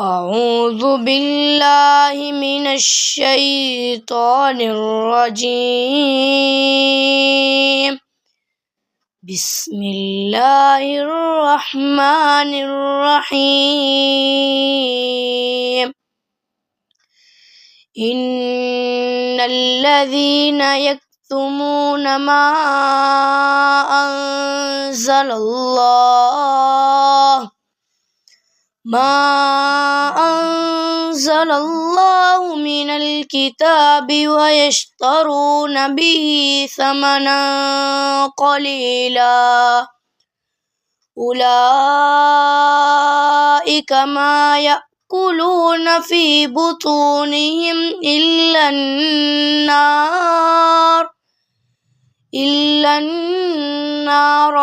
أعوذ بالله من الشيطان الرجيم. بسم الله الرحمن الرحيم. إن الذين يكتمون ما أنزل الله من الكتاب ويشترون به ثمنا قليلا أولئك ما يأكلون في بطونهم إلا النار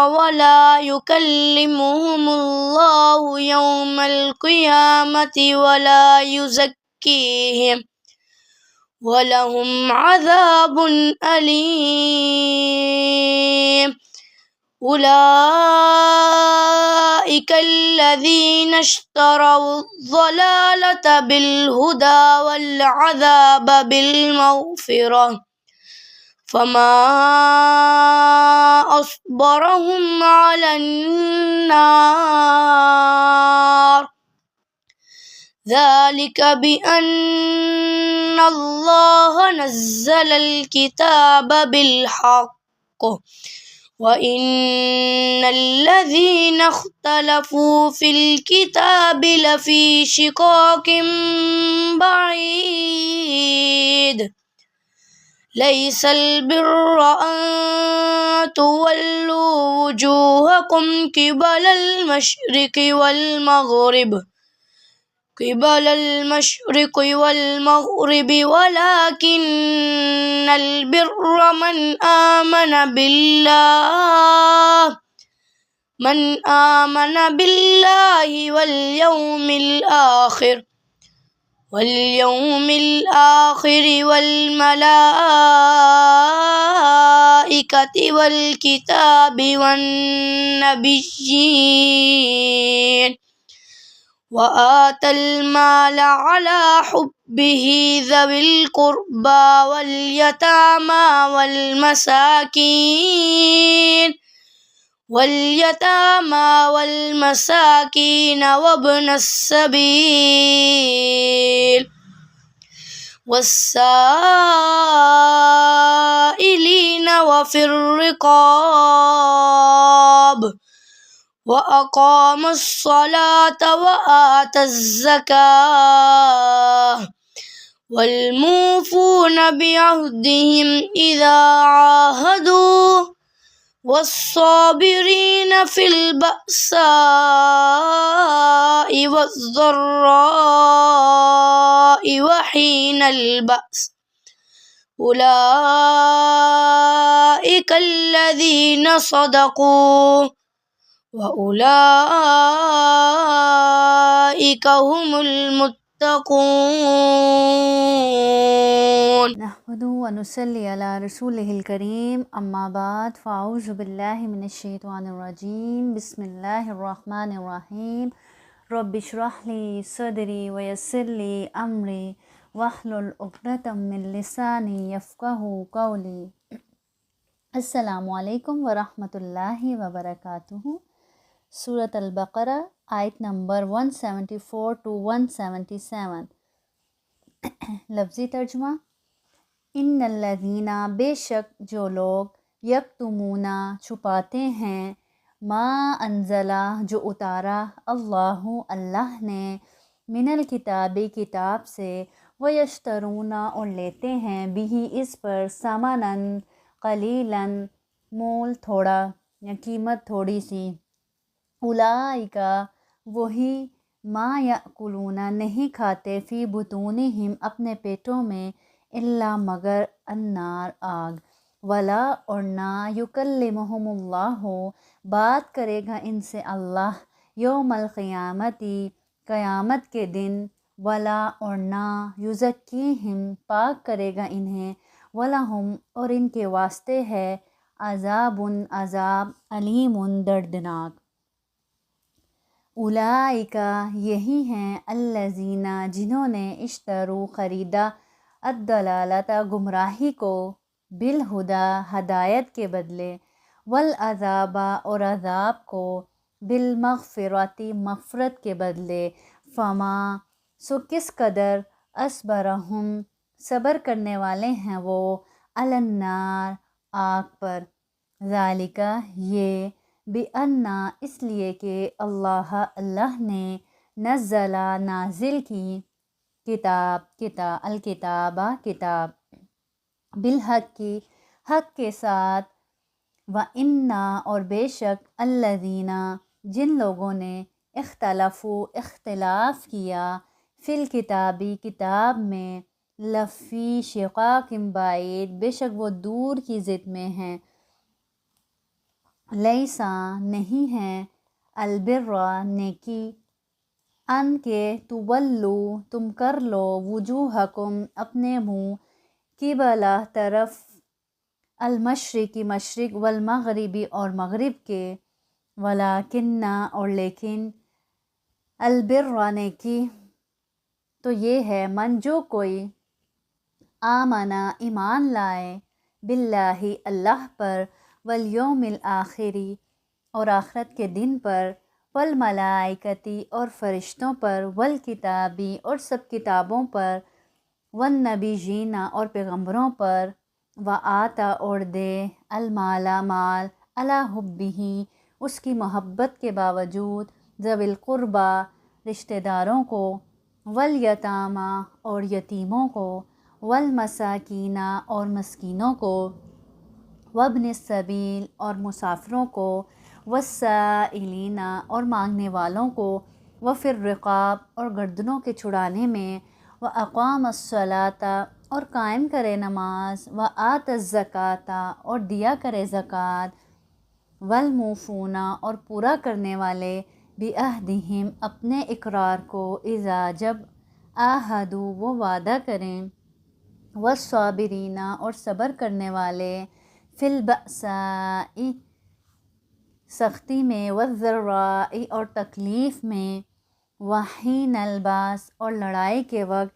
ولا يكلمهم الله يوم القيامة ولا يزكيهم ولهم عذاب أليم. أولئك الذين اشتروا الضلالة بالهدى والعذاب بالمغفرة فما أصبرهم على النار ذلك بأن الله نزل الكتاب بالحق وإن الذين اختلفوا في الكتاب لفي شقاق بعيد. ليس البر أن تولوا وجوهكم قبل المشرق ولكن البر من آمن بالله واليوم الآخر والملائكة والكتاب والنبيين وآتى المال على حبه ذوي القربى واليتامى والمساكين وابن السبيل والسائلين وفي الرقاب وأقام الصلاة وآتى الزكاة والموفون بعهدهم إذا عاهدوا والصابرين في البأساء والضراء وحين البأس أولئك الذين صدقوا وأولئك هم المتقون. نحمده ونصلي على رسوله الكريم اما بعد فاعوذ باللہ من الشیطان الرجیم بسم اللہ الرحمن الرحیم رب اشرح لی صدری ویسر لی امری واحلل عقدۃ من لسانی یفقہوا قولی. السلام علیکم ورحمۃ اللہ وبرکاتہ. سورۃ البقرہ آیت نمبر 174 to 177. لفظی ترجمہ: ان الذین، بے شک جو لوگ، یکتمون چھپاتے ہیں، ما انزلہ جو اتارا، اللہ نے، من الکتاب کتاب سے، ویشترون اور لیتے ہیں، بھی اس پر، ثمناً قلیلاً مول تھوڑا یا قیمت تھوڑی سی. اولئک وہی، ما یاکلون نہیں کھاتے، فی بطونہم اپنے پیٹوں میں، الا مگر، النار آگ، ولا اور نہ، یکلمہم اللہ بات کرے گا ان سے اللہ، یوم القیامتی قیامت کے دن، ولا اور نہ، یزکیہم پاک کرے گا انہیں، وَلَهُمْ اور ان کے واسطے ہے، عذاب عذاب، علیم دردناک. اولئکا یہی ہیں الذین جنہوں نے اشتروا خریدا الضلالۃ گمراہی کو بالہدی ہدایت کے بدلے والعذاب اور عذاب کو بالمغفرۃ مغفرت کے بدلے فما سو کس قدر اصبرہم صبر کرنے والے ہیں وہ علی النار آگ پر ذالکہ یہ بِأَنَّ اس لیے کہ اللہ نے نزلہ نازل کی الکتاب بالحق کی حق کے ساتھ وَإِنَّ اور بے شک الذین جن لوگوں نے اختلاف کیا فی الکتابی کتاب میں لفی شقاق بعید بے شک وہ دور کی ضد میں ہیں لیسا نہیں ہے البر نیکی ان کے تولو تم کر لو وجوہکم اپنے منہ قبلہ طرف المشرقی مشرق والمغربی اور مغرب کے ولیکن اور لیکن البر نیکی تو یہ ہے من جو کوئی آمنا ایمان لائے باللہ اللہ پر والیوم الآخری اور آخرت کے دن پر والملائکتی اور فرشتوں پر والکتابی اور سب کتابوں پر والنبیین اور پیغمبروں پر وآتا اور دے المال مال علی حبہ اس کی محبت کے باوجود ذوی القربہ رشتہ داروں کو والیتامى اور یتیموں کو والمساکین اور مسکینوں کو وابن السبیل اور مسافروں کو والسائلین اور مانگنے والوں کو وفی الرقاب اور گردنوں کے چھڑانے میں واقام الصلاۃ اور قائم کرے نماز وآت الزکاۃ اور دیا کرے زکوٰۃ والموفون اور پورا کرنے والے بعہدہم اپنے اقرار کو اذا جب عاہدوا وہ وعدہ کریں والصابرین اور صبر کرنے والے فی البأساء سختی میں والضراء اور تکلیف میں وحین الباس اور لڑائی کے وقت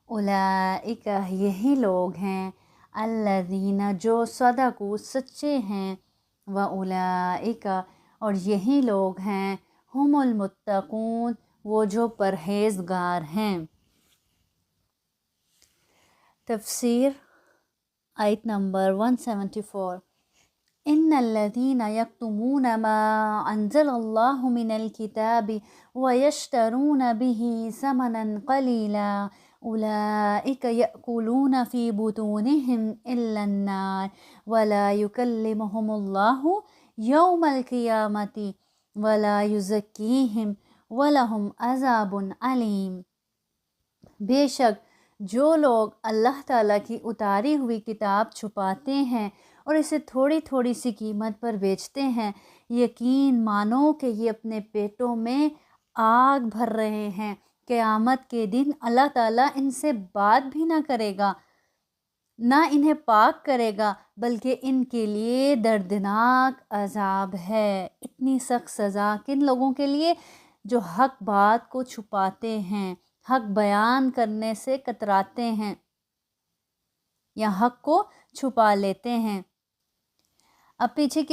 اولئک یہی لوگ ہیں الذین جو صدقوا سچے ہیں واولئک اور یہی لوگ ہیں ہم المتقون وہ جو پرہیزگار ہیں۔ تفسیر آیت نمبر 174 ان الذین یکتمون ما انزل اللہ من الکتاب ویشترون به ثمنا قلیلا اولئک یأکلون فی بطونہم الا النار ولا یکلمہم اللہ یوم القیامۃ ولا یزکیہم ولہم عذاب علیم۔ بے شک جو لوگ اللہ تعالیٰ کی اتاری ہوئی کتاب چھپاتے ہیں اور اسے تھوڑی تھوڑی سی قیمت پر بیچتے ہیں یقین مانو کہ یہ اپنے پیٹوں میں آگ بھر رہے ہیں قیامت کے دن اللہ تعالیٰ ان سے بات بھی نہ کرے گا نہ انہیں پاک کرے گا بلکہ ان کے لیے دردناک عذاب ہے۔ اتنی سخت سزا کن لوگوں کے لیے جو حق بات کو چھپاتے ہیں حق بیان کرنے سے کتراتے ہیں یا حق کو چھپا لیتے ہیں۔ اب پیچھے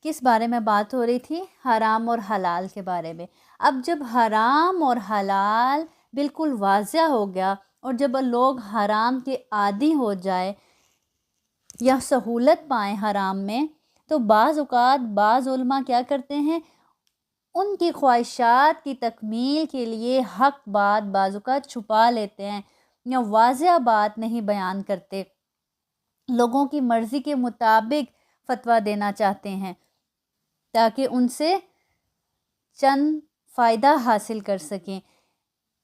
کس بارے میں بات ہو رہی تھی؟ حرام اور حلال کے بارے میں۔ اب جب حرام اور حلال بالکل واضح ہو گیا اور جب لوگ حرام کے عادی ہو جائے یا سہولت پائیں حرام میں تو بعض اوقات بعض علماء کیا کرتے ہیں ان کی خواہشات کی تکمیل کے لیے حق بات بعض اوقات چھپا لیتے ہیں یا واضح بات نہیں بیان کرتے، لوگوں کی مرضی کے مطابق فتویٰ دینا چاہتے ہیں تاکہ ان سے چند فائدہ حاصل کر سکیں۔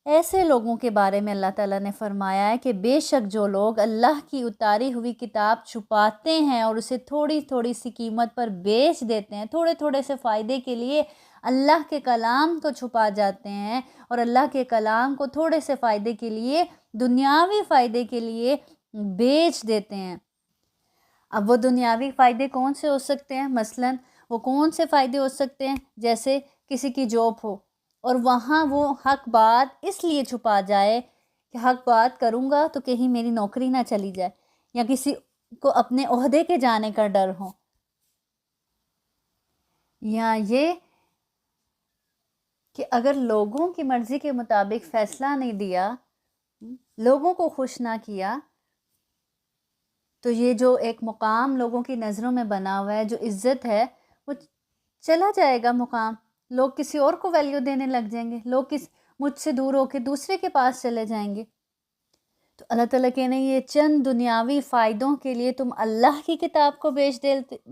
ایسے لوگوں کے بارے میں اللہ تعالیٰ نے فرمایا ہے کہ بے شک جو لوگ اللہ کی اتاری ہوئی کتاب چھپاتے ہیں اور اسے تھوڑی تھوڑی سی قیمت پر بیچ دیتے ہیں، تھوڑے تھوڑے سے فائدے کے لیے اللہ کے کلام کو چھپا جاتے ہیں اور اللہ کے کلام کو تھوڑے سے فائدے کے لیے دنیاوی فائدے کے لیے بیچ دیتے ہیں۔ اب وہ دنیاوی فائدے کون سے ہو سکتے ہیں؟ مثلاً وہ کون سے فائدے ہو سکتے ہیں؟ جیسے کسی کی جاب ہو اور وہاں وہ حق بات اس لیے چھپا جائے کہ حق بات کروں گا تو کہیں میری نوکری نہ چلی جائے، یا کسی کو اپنے عہدے کے جانے کا ڈر ہو، یا یہ کہ اگر لوگوں کی مرضی کے مطابق فیصلہ نہیں دیا، لوگوں کو خوش نہ کیا، تو یہ جو ایک مقام لوگوں کی نظروں میں بنا ہوا ہے، جو عزت ہے، وہ چلا جائے گا مقام، لوگ کسی اور کو ویلیو دینے لگ جائیں گے، لوگ مجھ سے دور ہو کے دوسرے کے پاس چلے جائیں گے۔ تو اللہ تعالیٰ کہنے یہ چند دنیاوی فائدوں کے لیے تم اللہ کی کتاب کو بیچ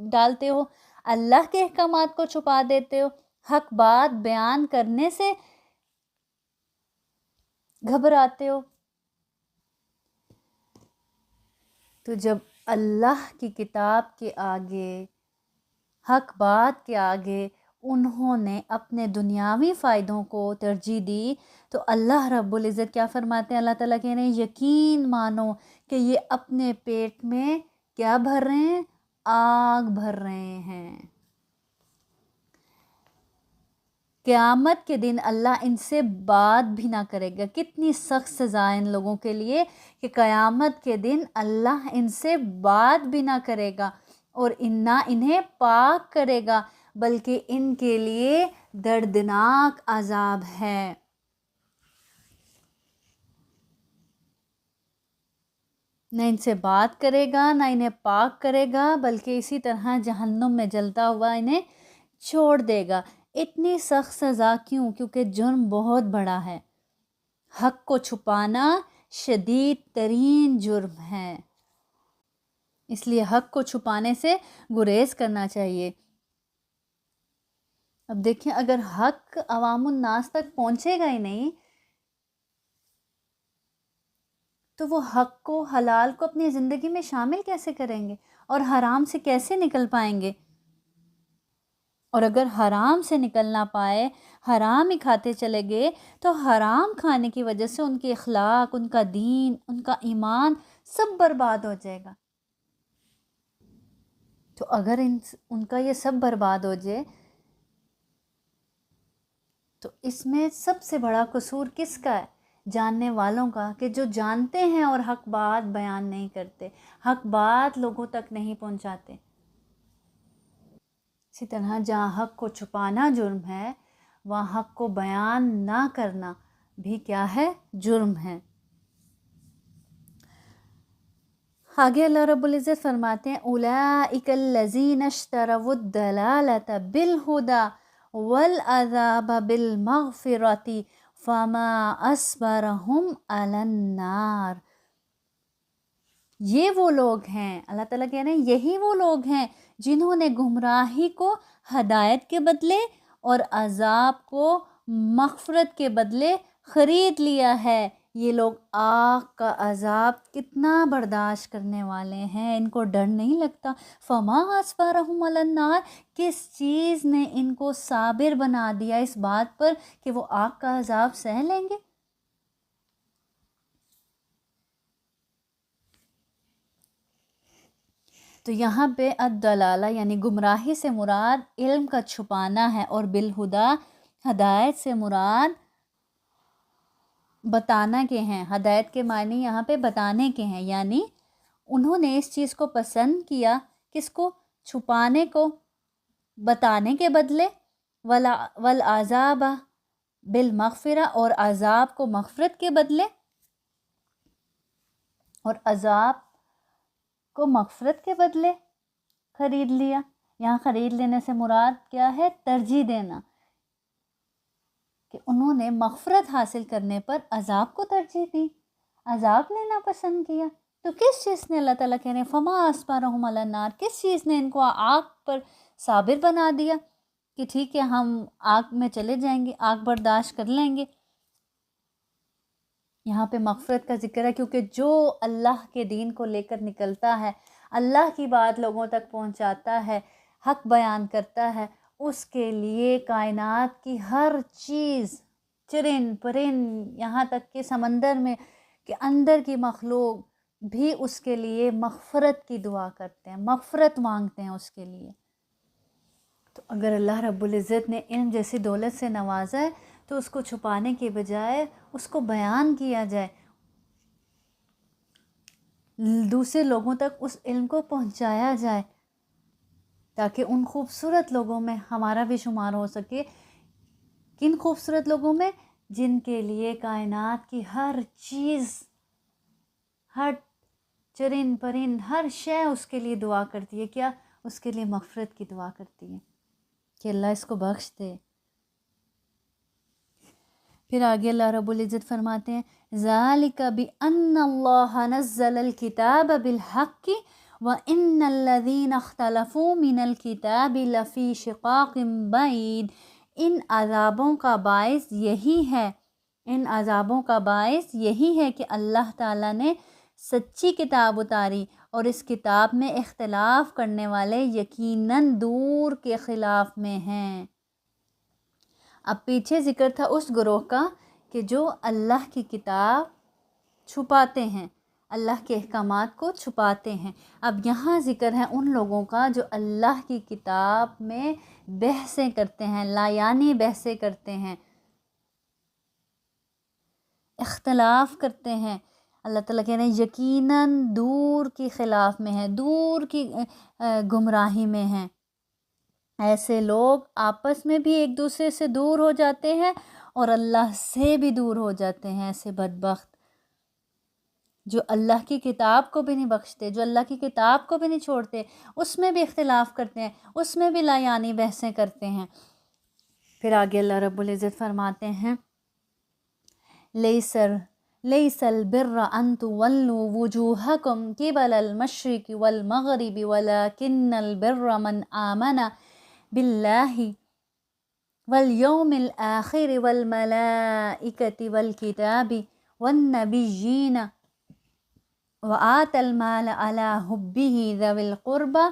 ڈالتے ہو، اللہ کے احکامات کو چھپا دیتے ہو، حق بات بیان کرنے سے گھبراتے ہو۔ تو جب اللہ کی کتاب کے آگے، حق بات کے آگے انہوں نے اپنے دنیاوی فائدوں کو ترجیح دی، تو اللہ رب العزت کیا فرماتے ہیں؟ اللہ تعالیٰ کہہ رہے ہیں یقین مانو کہ یہ اپنے پیٹ میں کیا بھر رہے ہیں؟ آگ بھر رہے ہیں۔ قیامت کے دن اللہ ان سے بات بھی نہ کرے گا۔ کتنی سخت سزا ہے ان لوگوں کے لیے کہ قیامت کے دن اللہ ان سے بات بھی نہ کرے گا اور نہ انہیں پاک کرے گا، بلکہ ان کے لیے دردناک عذاب ہے۔ نہ ان سے بات کرے گا، نہ انہیں پاک کرے گا، بلکہ اسی طرح جہنم میں جلتا ہوا انہیں چھوڑ دے گا۔ اتنی سخت سزا کیوں؟ کیونکہ جرم بہت بڑا ہے۔ حق کو چھپانا شدید ترین جرم ہے، اس لیے حق کو چھپانے سے گریز کرنا چاہیے۔ اب دیکھیں اگر حق عوام الناس تک پہنچے گا ہی نہیں تو وہ حق کو، حلال کو اپنی زندگی میں شامل کیسے کریں گے اور حرام سے کیسے نکل پائیں گے؟ اور اگر حرام سے نکل نہ پائے، حرام ہی کھاتے چلے گئے، تو حرام کھانے کی وجہ سے ان کے اخلاق، ان کا دین، ان کا ایمان سب برباد ہو جائے گا۔ تو اگر ان کا یہ سب برباد ہو جائے تو اس میں سب سے بڑا قصور کس کا ہے؟ جاننے والوں کا، کہ جو جانتے ہیں اور حق بات بیان نہیں کرتے، حق بات لوگوں تک نہیں پہنچاتے۔ اسی طرح جہاں حق کو چھپانا جرم ہے، وہاں حق کو بیان نہ کرنا بھی کیا ہے؟ جرم ہے۔ آگے اللہ رب العزت فرماتے ہیں اولئک الذین اشتروا الضلالۃ بالہدی والعذاب بالمغفرۃ فما اصبرہم علی النار۔ یہ وہ لوگ ہیں، اللہ تعالیٰ کہہ رہے ہیں یہی وہ لوگ ہیں جنہوں نے گمراہی کو ہدایت کے بدلے اور عذاب کو مغفرت کے بدلے خرید لیا ہے۔ یہ لوگ آگ کا عذاب کتنا برداشت کرنے والے ہیں، ان کو ڈر نہیں لگتا۔ فما اصبرہم علی النار، کس چیز نے ان کو صابر بنا دیا اس بات پر کہ وہ آگ کا عذاب سہ لیں گے؟ تو یہاں پہ الدلالہ یعنی گمراہی سے مراد علم کا چھپانا ہے، اور بالہدا ہدایت سے مراد بتانا کے ہیں۔ ہدایت کے معنی یہاں پہ بتانے کے ہیں، یعنی انہوں نے اس چیز کو پسند کیا، کس کو؟ چھپانے کو بتانے کے بدلے، والعذاب بالمغفرہ، اور عذاب کو مغفرت کے بدلے، اور عذاب کو مغفرت کے بدلے خرید لیا۔ یہاں خرید لینے سے مراد کیا ہے؟ ترجیح دینا، کہ انہوں نے مغفرت حاصل کرنے پر عذاب کو ترجیح دی، عذاب لینا پسند کیا۔ تو کس چیز نے، اللہ تعالیٰ کہہ رہے ہیں فما اصبرہم علی النار، کس چیز نے ان کو آگ پر صابر بنا دیا کہ ٹھیک ہے ہم آگ میں چلے جائیں گے، آگ برداشت کر لیں گے؟ یہاں پہ مغفرت کا ذکر ہے، کیونکہ جو اللہ کے دین کو لے کر نکلتا ہے، اللہ کی بات لوگوں تک پہنچاتا ہے، حق بیان کرتا ہے، اس کے لیے کائنات کی ہر چیز، چرند پرند، یہاں تک کہ سمندر میں کہ اندر کی مخلوق بھی اس کے لیے مغفرت کی دعا کرتے ہیں، مغفرت مانگتے ہیں اس کے لیے۔ تو اگر اللہ رب العزت نے علم جیسی دولت سے نوازا ہے تو اس کو چھپانے کے بجائے اس کو بیان کیا جائے، دوسرے لوگوں تک اس علم کو پہنچایا جائے، تاکہ ان خوبصورت لوگوں میں ہمارا بھی شمار ہو سکے۔ کن خوبصورت لوگوں میں؟ جن کے لیے کائنات کی ہر چیز، ہر چرند پرند، ہر شے اس کے لیے دعا کرتی ہے۔ کیا؟ اس کے لیے مغفرت کی دعا کرتی ہے کہ اللہ اس کو بخش دے۔ پھر آگے اللہ رب العزت فرماتے ہیں ذَلِكَ بِأَنَّ اللَّهَ نَزَّلَ الْكِتَابَ بِالْحَقِّ وَإِنَّ الَّذِينَ اخْتَلَفُوا مِنَ الْكِتَابِ لَفِي شِقَاقٍ بَعِيدٍ۔ ان عذابوں کا باعث یہی ہے کہ اللہ تعالیٰ نے سچی کتاب اتاری اور اس کتاب میں اختلاف کرنے والے یقیناً دور کے خلاف میں ہیں۔ اب پیچھے ذکر تھا اس گروہ کا کہ جو اللہ کی کتاب چھپاتے ہیں، اللہ کے احکامات کو چھپاتے ہیں۔ اب یہاں ذکر ہے ان لوگوں کا جو اللہ کی کتاب میں بحثیں کرتے ہیں، لایانی بحثیں کرتے ہیں، اختلاف کرتے ہیں۔ اللہ تعالیٰ کہہ رہے ہیں یقیناً دور کی خلاف میں ہیں، دور کی گمراہی میں ہیں۔ ایسے لوگ آپس میں بھی ایک دوسرے سے دور ہو جاتے ہیں اور اللہ سے بھی دور ہو جاتے ہیں۔ ایسے بدبخت جو اللہ کی کتاب کو بھی نہیں بخشتے، جو اللہ کی کتاب کو بھی نہیں چھوڑتے، اس میں بھی اختلاف کرتے ہیں، اس میں بھی لایانی بحثیں کرتے ہیں۔ پھر آگے اللہ رب العزت فرماتے ہیں لیس البر ان تولوا وجوہکم قبل المشرق والمغرب ولکن البر من آمن باللہ والیوم الآخر والملائکۃ والکتاب والنبیین وآت المال على حبه ذوي القربى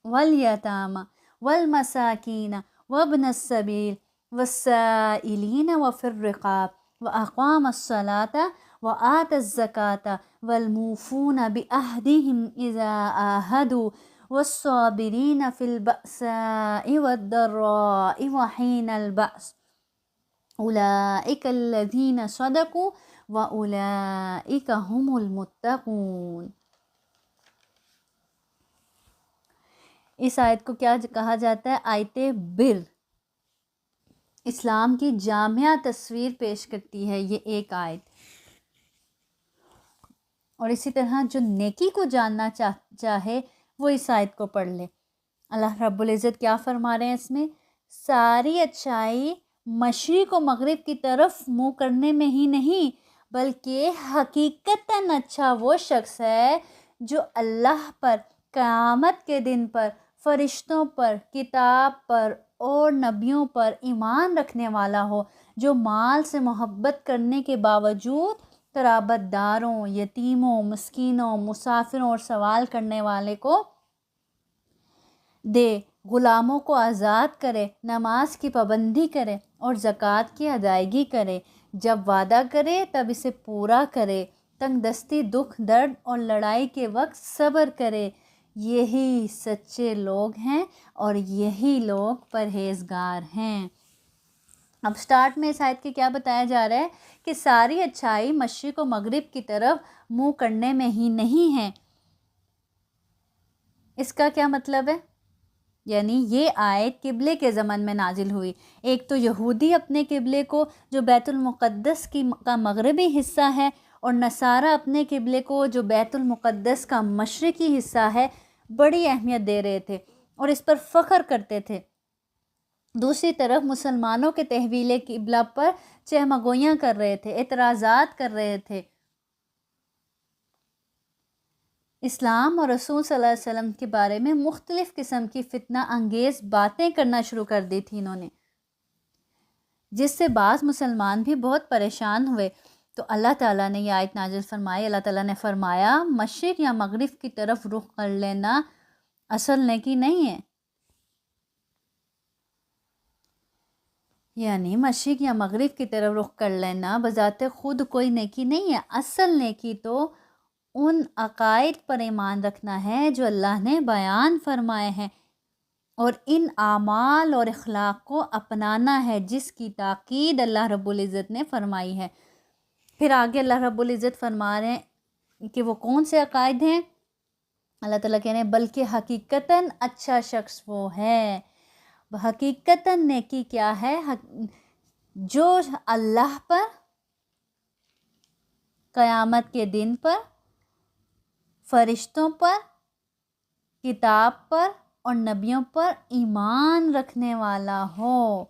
والیتامى والمساکین وابن السبیل والسائلین وفی الرقاب وأقام الصلاة وآت الزکاة والموفون بعہدهم اذا عاہدوا والصابرین فی البأساء والضراء وحین البأس اولئک الذین صدقوا وَأُولَئِكَ هُمُ الْمُتَّقُونَ۔ اس آیت کو کیا کہا جاتا ہے؟ آیت بر، اسلام کی جامعہ تصویر پیش کرتی ہے یہ ایک آیت۔ اور اسی طرح جو نیکی کو جاننا چاہے وہ اس آیت کو پڑھ لے۔ اللہ رب العزت کیا فرما رہے ہیں اس میں؟ ساری اچھائی مشرق و مغرب کی طرف منہ کرنے میں ہی نہیں، بلکہ حقیقتاً اچھا وہ شخص ہے جو اللہ پر، قیامت کے دن پر، فرشتوں پر، کتاب پر اور نبیوں پر ایمان رکھنے والا ہو، جو مال سے محبت کرنے کے باوجود قرابت داروں، یتیموں، مسکینوں، مسافروں اور سوال کرنے والے کو دے، غلاموں کو آزاد کرے، نماز کی پابندی کرے اور زکوٰۃ کی ادائیگی کرے، جب وعدہ کرے تب اسے پورا کرے، تنگ دستی، دکھ درد اور لڑائی کے وقت صبر کرے، یہی سچے لوگ ہیں اور یہی لوگ پرہیزگار ہیں۔ اب سٹارٹ میں اس آیت کے کیا بتایا جا رہا ہے کہ ساری اچھائی مشرق و مغرب کی طرف منہ کرنے میں ہی نہیں ہے۔ اس کا کیا مطلب ہے؟ یعنی یہ آیت قبلے کے زمن میں نازل ہوئی۔ ایک تو یہودی اپنے قبلے کو جو بیت المقدس کا مغربی حصہ ہے، اور نصارہ اپنے قبلے کو جو بیت المقدس کا مشرقی حصہ ہے، بڑی اہمیت دے رہے تھے اور اس پر فخر کرتے تھے۔ دوسری طرف مسلمانوں کے تحویل قبلہ پر چہمگوئیاں کر رہے تھے، اعتراضات کر رہے تھے۔ اسلام اور رسول صلی اللہ علیہ وسلم کے بارے میں مختلف قسم کی فتنہ انگیز باتیں کرنا شروع کر دی تھی انہوں نے، جس سے بعض مسلمان بھی بہت پریشان ہوئے۔ تو اللہ تعالیٰ نے یہ آیت نازل فرمائی۔ اللہ تعالیٰ نے فرمایا مشرق یا مغرب کی طرف رخ کر لینا اصل نیکی نہیں ہے، یعنی مشرق یا مغرب کی طرف رخ کر لینا بذات خود کوئی نیکی نہیں ہے۔ اصل نیکی تو ان عقائد پر ایمان رکھنا ہے جو اللہ نے بیان فرمائے ہیں، اور ان اعمال اور اخلاق کو اپنانا ہے جس کی تاکید اللہ رب العزت نے فرمائی ہے۔ پھر آگے اللہ رب العزت فرما رہے ہیں کہ وہ کون سے عقائد ہیں۔ اللہ تعالیٰ کہہ رہے ہیں بلکہ حقیقتاً اچھا شخص وہ ہے، حقیقتاً نیکی کیا ہے، جو اللہ پر، قیامت کے دن پر، فرشتوں پر، کتاب پر اور نبیوں پر ایمان رکھنے والا ہو۔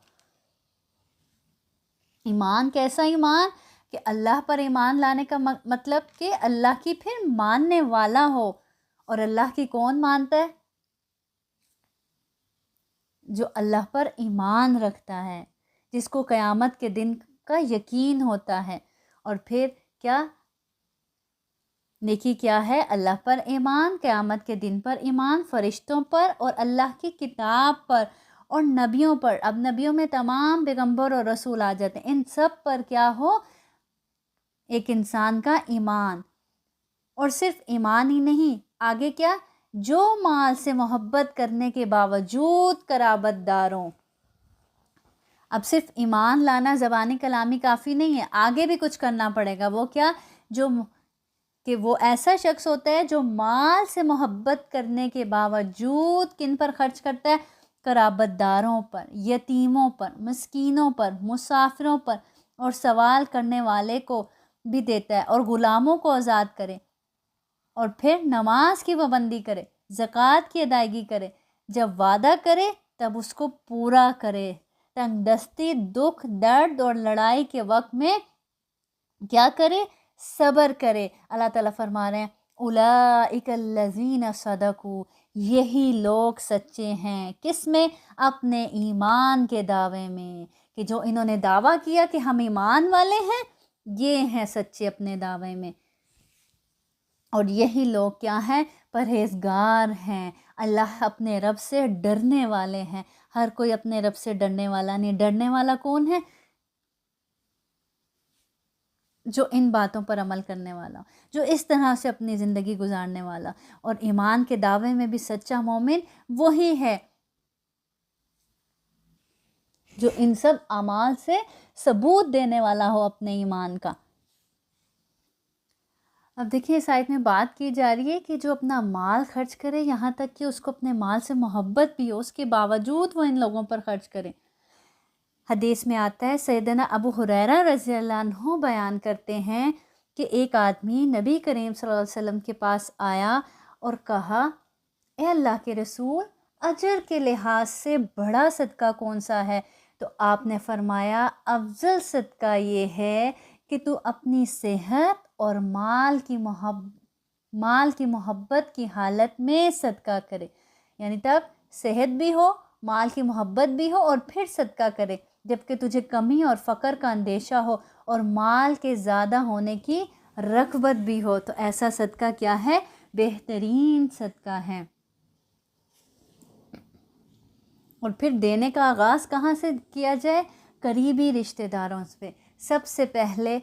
ایمان کیسا ایمان؟ کہ اللہ پر ایمان لانے کا مطلب کہ اللہ کی پھر ماننے والا ہو۔ اور اللہ کی کون مانتا ہے؟ جو اللہ پر ایمان رکھتا ہے، جس کو قیامت کے دن کا یقین ہوتا ہے۔ اور پھر کیا نیکی کیا ہے؟ اللہ پر ایمان، قیامت کے دن پر ایمان، فرشتوں پر اور اللہ کی کتاب پر اور نبیوں پر۔ اب نبیوں میں تمام پیغمبر اور رسول آ جاتے ہیں، ان سب پر کیا ہو؟ ایک انسان کا ایمان۔ اور صرف ایمان ہی نہیں، آگے کیا؟ جو مال سے محبت کرنے کے باوجود قرابت داروں۔ اب صرف ایمان لانا زبانی کلامی کافی نہیں ہے، آگے بھی کچھ کرنا پڑے گا۔ وہ کیا؟ کہ وہ ایسا شخص ہوتا ہے جو مال سے محبت کرنے کے باوجود کن پر خرچ کرتا ہے؟ قرابت داروں پر، یتیموں پر، مسکینوں پر، مسافروں پر اور سوال کرنے والے کو بھی دیتا ہے، اور غلاموں کو آزاد کرے، اور پھر نماز کی پابندی کرے، زکوٰۃ کی ادائیگی کرے، جب وعدہ کرے تب اس کو پورا کرے، تنگ دستی، دکھ، درد اور لڑائی کے وقت میں کیا کرے؟ صبر کرے۔ اللہ تعالیٰ فرما رہے ہیں اولئک الذین صدقوا، یہی لوگ سچے ہیں، کس میں؟ اپنے ایمان کے دعوے میں، کہ جو انہوں نے دعویٰ کیا کہ ہم ایمان والے ہیں، یہ ہیں سچے اپنے دعوے میں۔ اور یہی لوگ کیا ہیں؟ پرہیزگار ہیں، اللہ اپنے رب سے ڈرنے والے ہیں۔ ہر کوئی اپنے رب سے ڈرنے والا نہیں، ڈرنے والا کون ہے؟ جو ان باتوں پر عمل کرنے والا، جو اس طرح سے اپنی زندگی گزارنے والا۔ اور ایمان کے دعوے میں بھی سچا مومن وہی ہے جو ان سب اعمال سے ثبوت دینے والا ہو اپنے ایمان کا۔ اب دیکھیں اس آیت میں بات کی جا رہی ہے کہ جو اپنا مال خرچ کرے، یہاں تک کہ اس کو اپنے مال سے محبت بھی ہو، اس کے باوجود وہ ان لوگوں پر خرچ کرے۔ حدیث میں آتا ہے، سیدنا ابو ہریرہ رضی اللہ عنہ بیان کرتے ہیں کہ ایک آدمی نبی کریم صلی اللہ علیہ وسلم کے پاس آیا اور کہا، اے اللہ کے رسول، اجر کے لحاظ سے بڑا صدقہ کون سا ہے؟ تو آپ نے فرمایا، افضل صدقہ یہ ہے کہ تو اپنی صحت اور مال کی محبت کی حالت میں صدقہ کرے۔ یعنی تب صحت بھی ہو، مال کی محبت بھی ہو، اور پھر صدقہ کرے جبکہ تجھے کمی اور فقر کا اندیشہ ہو اور مال کے زیادہ ہونے کی رغبت بھی ہو، تو ایسا صدقہ کیا ہے؟ بہترین صدقہ ہے۔ اور پھر دینے کا آغاز کہاں سے کیا جائے؟ قریبی رشتہ داروں سے۔ سب سے پہلے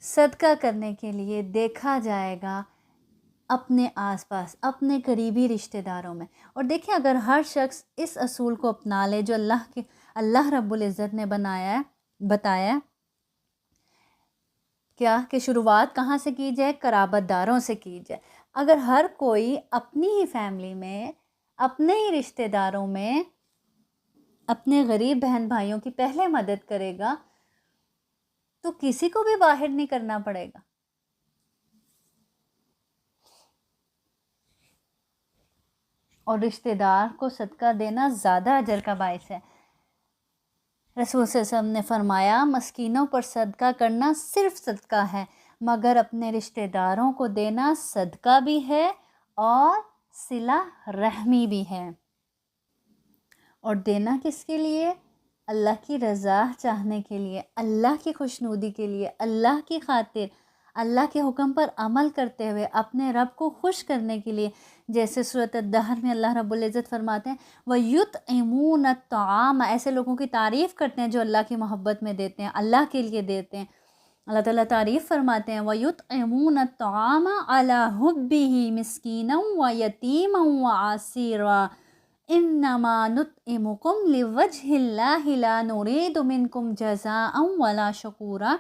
صدقہ کرنے کے لیے دیکھا جائے گا اپنے آس پاس، اپنے قریبی رشتہ داروں میں۔ اور دیکھیں اگر ہر شخص اس اصول کو اپنا لے جو اللہ رب العزت نے بتایا کیا کہ شروعات کہاں سے کی جائے؟ قرابت داروں سے کی جائے۔ اگر ہر کوئی اپنی ہی فیملی میں، اپنے ہی رشتہ داروں میں، اپنے غریب بہن بھائیوں کی پہلے مدد کرے گا تو کسی کو بھی باہر نہیں کرنا پڑے گا۔ اور رشتہ دار کو صدقہ دینا زیادہ اجر کا باعث ہے۔ رسول صلی اللہ علیہ وسلم نے فرمایا، مسکینوں پر صدقہ کرنا صرف صدقہ ہے، مگر اپنے رشتہ داروں کو دینا صدقہ بھی ہے اور صلہ رحمی بھی ہے۔ اور دینا کس کے لیے؟ اللہ کی رضا چاہنے کے لیے، اللہ کی خوشنودی کے لیے، اللہ کی خاطر، اللہ کے حکم پر عمل کرتے ہوئے اپنے رب کو خوش کرنے کے لیے۔ جیسے سورۃ الدہر میں اللہ رب العزت فرماتے ہیں، وَيُطْعِمُونَ الطَّعَامَ، ایسے لوگوں کی تعریف کرتے ہیں جو اللہ کی محبت میں دیتے ہیں، اللہ کے لیے دیتے ہیں۔ اللہ تعالیٰ تعریف فرماتے ہیں، وَيُطْعِمُونَ الطَّعَامَ عَلَى حُبِّهِ مِسْكِينًا وَيَتِيمًا وَعَسِيرًا، انما نطعمکم لوجہ اللہ لا نرید منکم جزاء ولا شکورا.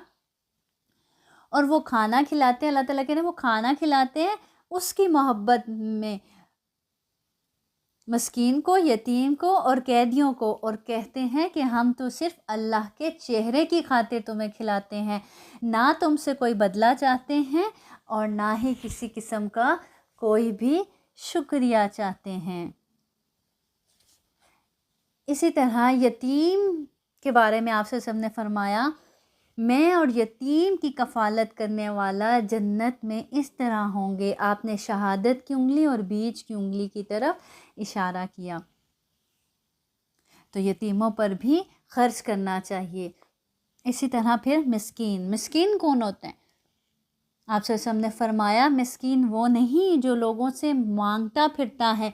اور وہ کھانا کھلاتے ہیں، اللہ تعالیٰ کہتے ہیں وہ کھانا کھلاتے ہیں اس کی محبت میں، مسکین کو، یتیم کو اور قیدیوں کو، اور کہتے ہیں کہ ہم تو صرف اللہ کے چہرے کی خاطر تمہیں کھلاتے ہیں، نہ تم سے کوئی بدلہ چاہتے ہیں اور نہ ہی کسی قسم کا کوئی بھی شکریہ چاہتے ہیں. اسی طرح یتیم کے بارے میں آپ سے سب نے فرمایا میں اور یتیم کی کفالت کرنے والا جنت میں اس طرح ہوں گے. آپ نے شہادت کی انگلی اور بیچ کی انگلی کی طرف اشارہ کیا. تو یتیموں پر بھی خرچ کرنا چاہیے. اسی طرح پھر مسکین کون ہوتے ہیں؟ آپ سے سب نے فرمایا مسکین وہ نہیں جو لوگوں سے مانگتا پھرتا ہے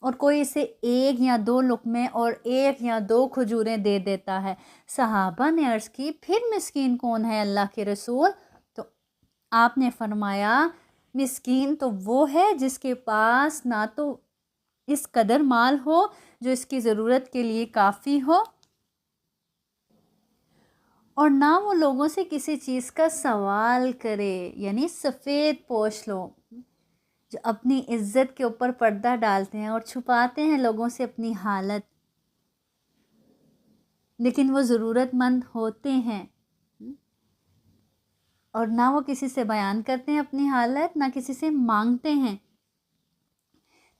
اور کوئی اسے 1 یا 2 لقمے اور 1 یا 2 کھجوریں دے دیتا ہے. صحابہ نے عرض کی پھر مسکین کون ہے اللہ کے رسول؟ تو آپ نے فرمایا مسکین تو وہ ہے جس کے پاس نہ تو اس قدر مال ہو جو اس کی ضرورت کے لیے کافی ہو، اور نہ وہ لوگوں سے کسی چیز کا سوال کرے، یعنی سفید پوش لو جو اپنی عزت کے اوپر پردہ ڈالتے ہیں اور چھپاتے ہیں لوگوں سے اپنی حالت، لیکن وہ ضرورت مند ہوتے ہیں اور نہ وہ کسی سے بیان کرتے ہیں اپنی حالت، نہ کسی سے مانگتے ہیں.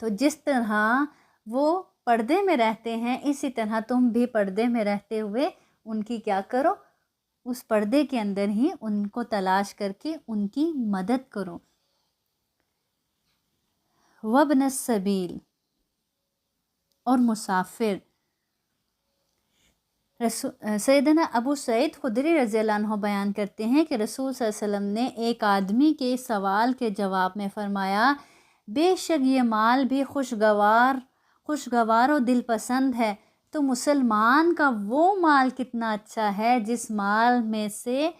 تو جس طرح وہ پردے میں رہتے ہیں اسی طرح تم بھی پردے میں رہتے ہوئے ان کی کیا کرو، اس پردے کے اندر ہی ان کو تلاش کر کے ان کی مدد کرو. وابن السبیل اور مسافر. سیدنا ابو سعید خدری رضی اللہ عنہ بیان کرتے ہیں کہ رسول صلی اللہ علیہ وسلم نے ایک آدمی کے سوال کے جواب میں فرمایا بے شک یہ مال بھی خوشگوار و دل پسند ہے، تو مسلمان کا وہ مال کتنا اچھا ہے جس مال میں سے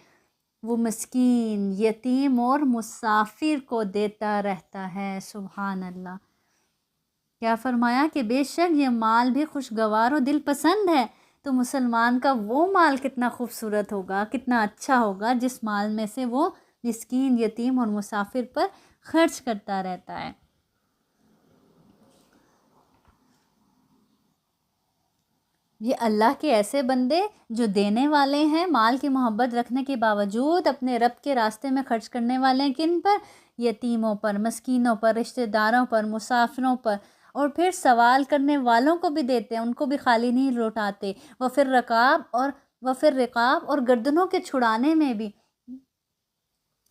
وہ مسکین، یتیم اور مسافر کو دیتا رہتا ہے. سبحان اللہ. کیا فرمایا کہ بے شک یہ مال بھی خوشگوار و دل پسند ہے، تو مسلمان کا وہ مال کتنا خوبصورت ہوگا، کتنا اچھا ہوگا جس مال میں سے وہ مسکین، یتیم اور مسافر پر خرچ کرتا رہتا ہے. یہ اللہ کے ایسے بندے جو دینے والے ہیں، مال کی محبت رکھنے کے باوجود اپنے رب کے راستے میں خرچ کرنے والے ہیں. کن پر؟ یتیموں پر، مسکینوں پر، رشتہ داروں پر، مسافروں پر، اور پھر سوال کرنے والوں کو بھی دیتے ہیں، ان کو بھی خالی نہیں لوٹاتے. وفر رقاب اور گردنوں کے چھڑانے میں بھی.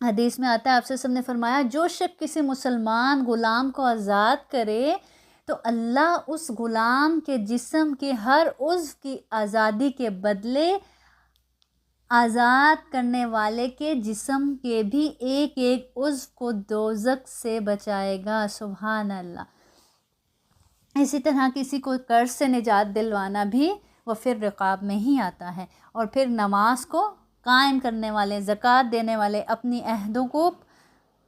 حدیث میں آتا ہے آپ سے سب نے فرمایا جو شخص کسی مسلمان غلام کو آزاد کرے تو اللہ اس غلام کے جسم کے ہر عضو کی آزادی کے بدلے آزاد کرنے والے کے جسم کے بھی ایک عضو کو دوزخ سے بچائے گا. سبحان اللہ. اسی طرح کسی کو قرض سے نجات دلوانا بھی وفر رقاب میں ہی آتا ہے. اور پھر نماز کو قائم کرنے والے، زکوٰۃ دینے والے، اپنی عہدوں کو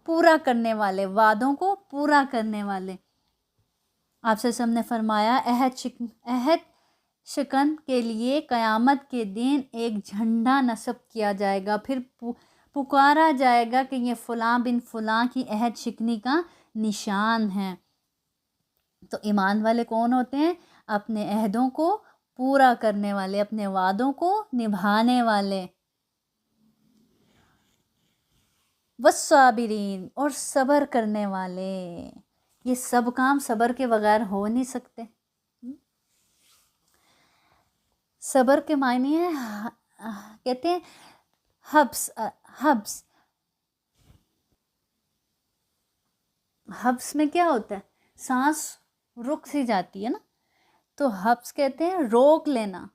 پورا کرنے والے، وعدوں کو پورا کرنے والے. آپ سے سب نے فرمایا عہد شکن کے لیے قیامت کے دن ایک جھنڈا نصب کیا جائے گا، پھر پکارا جائے گا کہ یہ فلاں بن فلاں کی عہد شکنی کا نشان ہے. تو ایمان والے کون ہوتے ہیں؟ اپنے عہدوں کو پورا کرنے والے، اپنے وعدوں کو نبھانے والے. والصابرین اور صبر کرنے والے. یہ سب کام صبر کے بغیر ہو نہیں سکتے. صبر کے معنی ہے کہتے ہیں حبس میں کیا ہوتا ہے؟ سانس رک سی جاتی ہے نا، تو حبس کہتے ہیں روک لینا.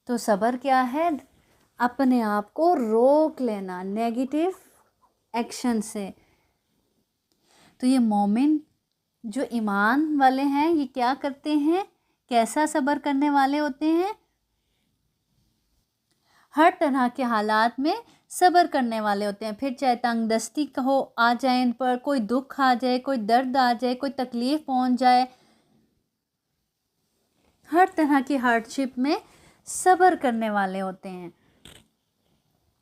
تو صبر کیا ہے؟ اپنے آپ کو روک لینا نیگیٹو ایکشن سے. تو یہ مومن جو ایمان والے ہیں یہ کیا کرتے ہیں؟ کیسا صبر کرنے والے ہوتے ہیں؟ ہر طرح کے حالات میں صبر کرنے والے ہوتے ہیں. پھر چاہے تنگ دستی آ جائے ان پر، کوئی دکھ آ جائے، کوئی درد آ جائے، کوئی تکلیف پہنچ جائے، ہر طرح کی ہارڈشپ میں صبر کرنے والے ہوتے ہیں۔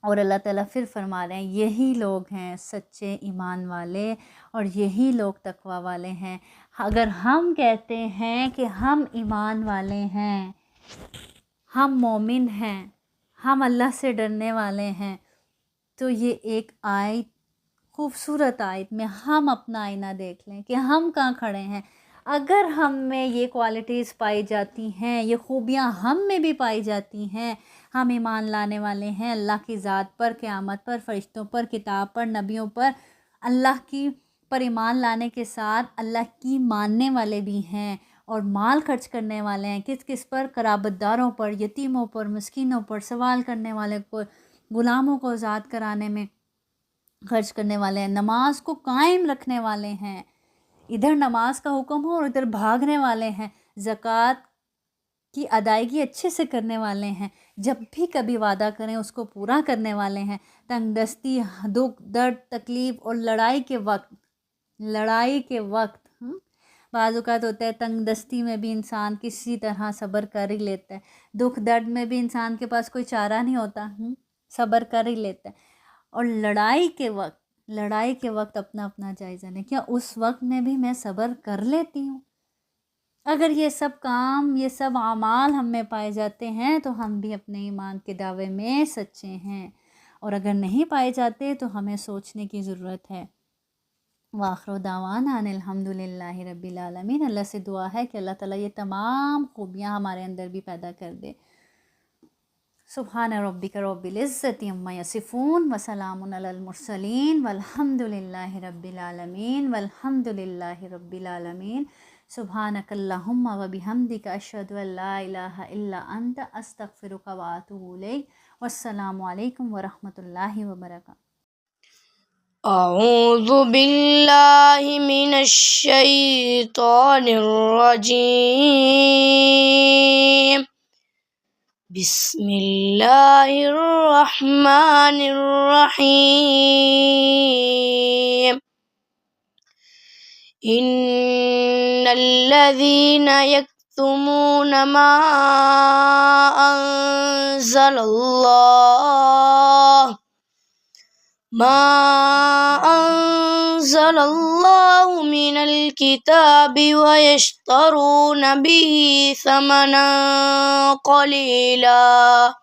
اور اللہ تعالیٰ پھر فرما رہے ہیں یہی لوگ ہیں سچے ایمان والے اور یہی لوگ تقوی والے ہیں۔ اگر ہم کہتے ہیں کہ ہم ایمان والے ہیں، ہم مومن ہیں، ہم اللہ سے ڈرنے والے ہیں، تو یہ ایک آیت، خوبصورت آیت میں ہم اپنا آئینہ دیکھ لیں کہ ہم کہاں کھڑے ہیں۔ اگر ہم میں یہ کوالٹیز پائی جاتی ہیں، یہ خوبیاں ہم میں بھی پائی جاتی ہیں، ہم ایمان لانے والے ہیں اللہ کی ذات پر، قیامت پر، فرشتوں پر، کتاب پر، نبیوں پر، اللہ کی پر ایمان لانے کے ساتھ اللہ کی ماننے والے بھی ہیں اور مال خرچ کرنے والے ہیں۔ کس کس پر؟ قرابت داروں پر، یتیموں پر، مسکینوں پر، سوال کرنے والے پر، غلاموں کو آزاد کرانے میں خرچ کرنے والے ہیں، نماز کو قائم رکھنے والے ہیں، ادھر نماز کا حکم ہو اور ادھر بھاگنے والے ہیں، زکوٰۃ کی ادائیگی اچھے سے کرنے والے ہیں، جب بھی کبھی وعدہ کریں اس کو پورا کرنے والے ہیں، تنگ دستی، دکھ، درد، تکلیف اور لڑائی کے وقت بعض اوقات ہوتا ہے تنگ دستی میں بھی انسان کسی طرح صبر کر ہی لیتا ہے، دکھ درد میں بھی انسان کے پاس کوئی چارہ نہیں ہوتا، صبر کر ہی لیتا ہے، اور لڑائی کے وقت اپنا اپنا جائزہ لیں، کیا اس وقت میں بھی میں صبر کر لیتی ہوں؟ اگر یہ سب کام، یہ سب اعمال ہم میں پائے جاتے ہیں تو ہم بھی اپنے ایمان کے دعوے میں سچے ہیں، اور اگر نہیں پائے جاتے تو ہمیں سوچنے کی ضرورت ہے۔ وآخر دعوانا ان الحمدللہ رب العالمین۔ اللہ سے دعا ہے کہ اللہ تعالیٰ یہ تمام خوبیاں ہمارے اندر بھی پیدا کر دے۔ سبحان ربک رب العزت عما یصفون وسلام علی المرسلین والحمد للہ رب العالمین والحمد للہ رب العالمین۔ سبحانک اللہم وبحمدک اشہد ان لا الہ الا انت استغفرک واتوب الیک۔ والسلام علیکم ورحمۃ اللہ وبرکاتہ۔ اعوذ باللہ من الشیطان الرجیم، بسم اللہ الرحمن الرحیم۔ ان الذین یکتمون ما انزل اللہ من الكتاب ويشترون به ثمنا قليلا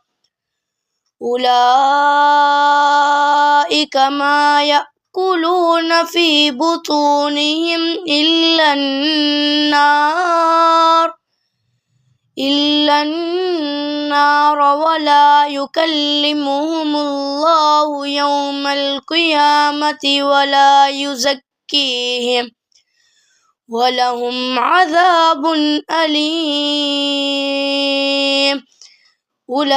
أولئك ما يأكلون في بطونهم إلا النار ولا يكلمهم الله يوم القيامة ولا يزكيهم ولهم عذاب أليم۔ أولئك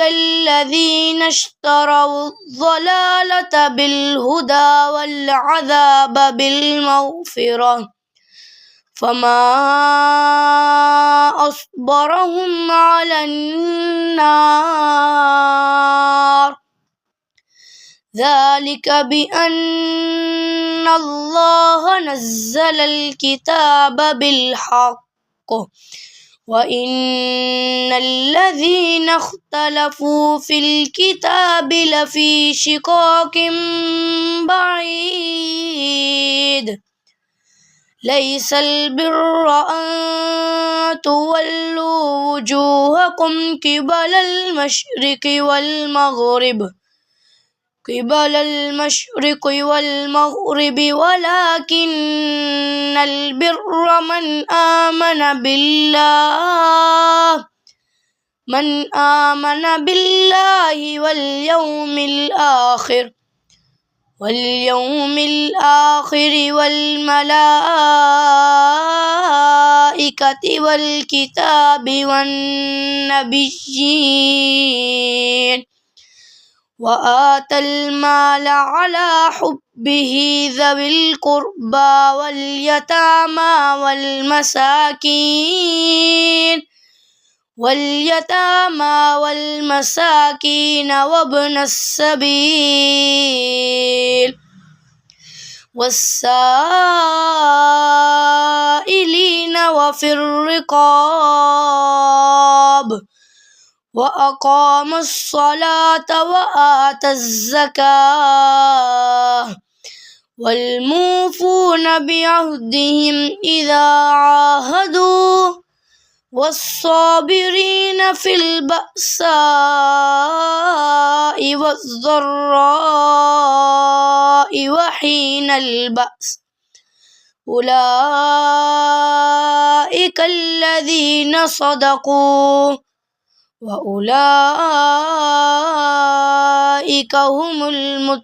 الذين اشتروا الضلالة بالهدى والعذاب بالمغفرة فما أصبرهم على النار، ذلك بأن الله نزل الكتاب بالحق وإن الذين اختلفوا في الكتاب لفي شقاق بعيد۔ ليس البر أن تولوا وجوهكم قبل المشرق والمغرب ولكن البر من آمن بالله واليوم الآخر والملائكة والكتاب والنبيين وآتى المال على حبه ذوي القربى واليتامى والمساكين وابن السبيل والسائلين وفي الرقاب وأقام الصلاة وآتى الزكاة والموفون بعهدهم إذا عاهدوا والصابرين في البأساء والضراء وحين البأس أولئك الذين صدقوا وأولئك هم المتقون.